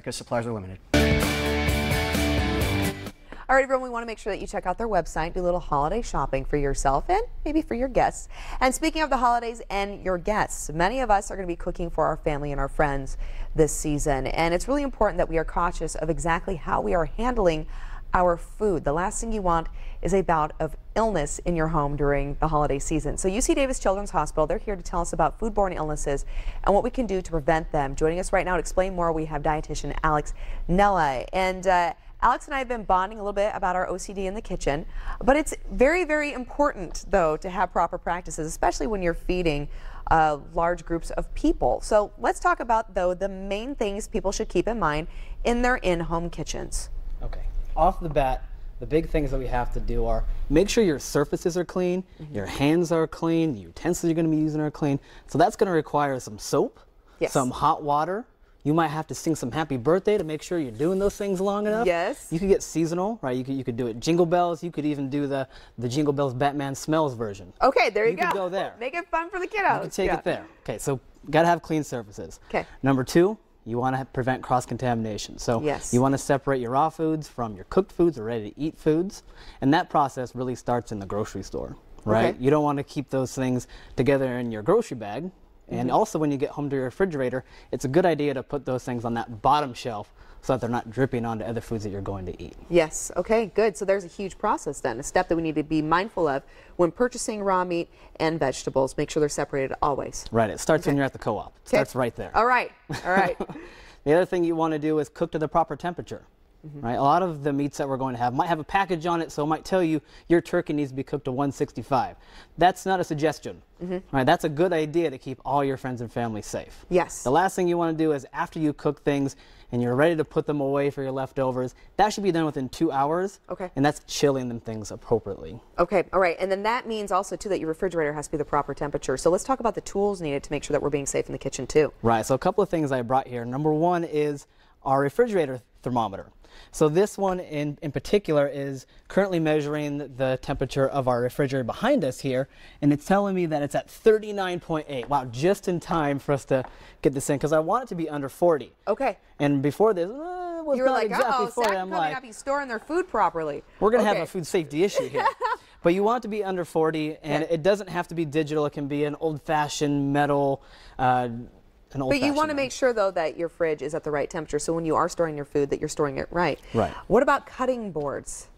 because supplies are limited. All right, everyone, we want to make sure that you check out their website, do a little holiday shopping for yourself and maybe for your guests. And speaking of the holidays and your guests, many of us are going to be cooking for our family and our friends this season. And it's really important that we are cautious of exactly how we are handling our food. The last thing you want is a bout of illness in your home during the holiday season. So UC Davis Children's Hospital, they're here to tell us about foodborne illnesses and what we can do to prevent them. Joining us right now to explain more, we have dietitian Alex Nella. And Alex and I have been bonding a little bit about our OCD in the kitchen, but it's very, very important, though, to have proper practices, especially when you're feeding large groups of people. So let's talk about, though, the main things people should keep in mind in their in-home kitchens. Okay. Off the bat, the big things that we have to do are make sure your surfaces are clean, your hands are clean, the utensils you're going to be using are clean. So that's going to require some soap, some hot water. You might have to sing some happy birthday to make sure you're doing those things long enough. Yes. You could get seasonal, right? You could do it Jingle Bells. You could even do the Jingle Bells Batman Smells version. Okay, there you go. You could go there. Make it fun for the kiddos. You can take it there. Okay, so got to have clean surfaces. Okay. Number two, you want to prevent cross-contamination. So you want to separate your raw foods from your cooked foods or ready-to-eat foods. And that process really starts in the grocery store, right? You don't want to keep those things together in your grocery bag. And also when you get home to your refrigerator, it's a good idea to put those things on that bottom shelf so that they're not dripping onto other foods that you're going to eat. Yes, okay, good. So there's a huge process then, a step that we need to be mindful of when purchasing raw meat and vegetables. Make sure they're separated always. Right, it starts when you're at the co-op. It starts right there. All right, all right. The other thing you want to do is cook to the proper temperature. Right, a lot of the meats that we're going to have might have a package on it, so it might tell you your turkey needs to be cooked to 165. That's not a suggestion. Right, that's a good idea to keep all your friends and family safe. Yes. The last thing you want to do is after you cook things and you're ready to put them away for your leftovers, that should be done within 2 hours. Okay. And that's chilling them things appropriately. Okay, all right, and then that means also too that your refrigerator has to be the proper temperature. So let's talk about the tools needed to make sure that we're being safe in the kitchen too. Right, so a couple of things I brought here. Number one is our refrigerator thermometer. So this one in particular is currently measuring the temperature of our refrigerator behind us here, and it's telling me that it's at 39.8. Wow, just in time for us to get this in, because I want it to be under 40. Okay. And before this, it was you were not like, exactly 40. Sac&Co may not be storing their food properly. We're going to have a food safety issue here. But you want it to be under 40, and it doesn't have to be digital. It can be an old-fashioned metal But you want to make sure, though, that your fridge is at the right temperature, so when you are storing your food, that you're storing it right. Right. What about cutting boards?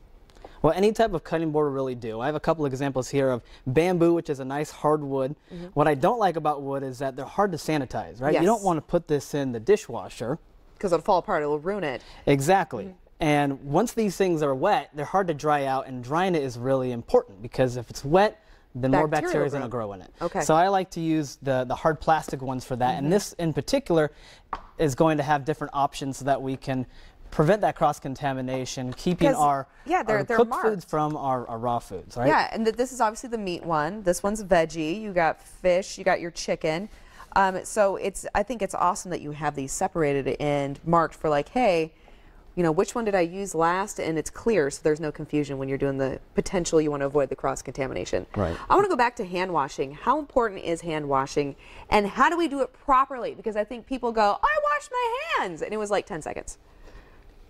Well, any type of cutting board will really do. I have a couple of examples here of bamboo, which is a nice hard wood. What I don't like about wood is that they're hard to sanitize, right? You don't want to put this in the dishwasher. Because it'll fall apart, it'll ruin it. Exactly. And once these things are wet, they're hard to dry out, and drying it is really important, because if it's wet, then more bacteria is going to grow in it. Okay. So I like to use the hard plastic ones for that. And this in particular is going to have different options so that we can prevent that cross-contamination, keeping our cooked foods from our raw foods, right? Yeah, and this is obviously the meat one. This one's veggie. You got fish, you got your chicken. So I think it's awesome that you have these separated and marked for, like, hey, you know, which one did I use last, and it's clear, so there's no confusion when you're doing the potential. You want to avoid the cross-contamination. Right. I want to go back to hand washing. How important is hand washing, and how do we do it properly? Because I think people go, I washed my hands, and it was like 10 seconds.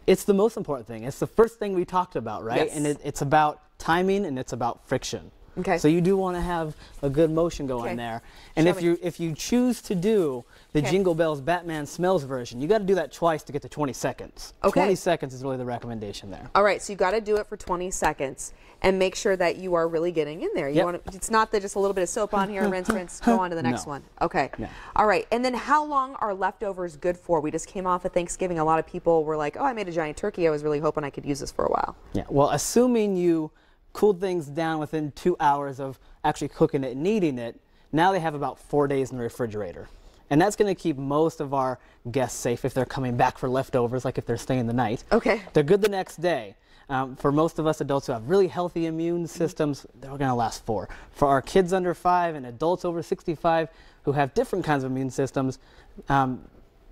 It's the most important thing. It's the first thing we talked about, right? Yes. And it's about timing, and it's about friction. Okay. So you do want to have a good motion going there. And if you choose to do the Jingle Bells Batman Smells version, you got to do that twice to get to 20 seconds. 20 seconds is really the recommendation there. All right, so you got to do it for 20 seconds and make sure that you are really getting in there. You want to, it's not that just a little bit of soap on here, rinse, rinse, go on to the next one. Okay. All right, and then how long are leftovers good for? We just came off of Thanksgiving. A lot of people were like, oh, I made a giant turkey. I was really hoping I could use this for a while. Yeah, well, assuming you cooled things down within 2 hours of actually cooking it and eating it, now they have about 4 days in the refrigerator. And that's going to keep most of our guests safe if they're coming back for leftovers, like if they're staying the night. Okay. They're good the next day. For most of us adults who have really healthy immune systems, they're going to last 4. For our kids under 5 and adults over 65 who have different kinds of immune systems,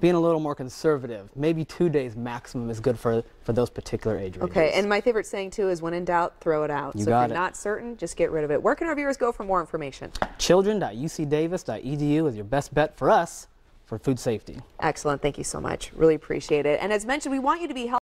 being a little more conservative, maybe 2 days maximum is good for those particular age ranges. Okay, and my favorite saying too is when in doubt, throw it out. So if you're not certain, just get rid of it. Where can our viewers go for more information? Children.ucdavis.edu is your best bet for us for food safety. Excellent. Thank you so much. Really appreciate it. And as mentioned, we want you to be healthy.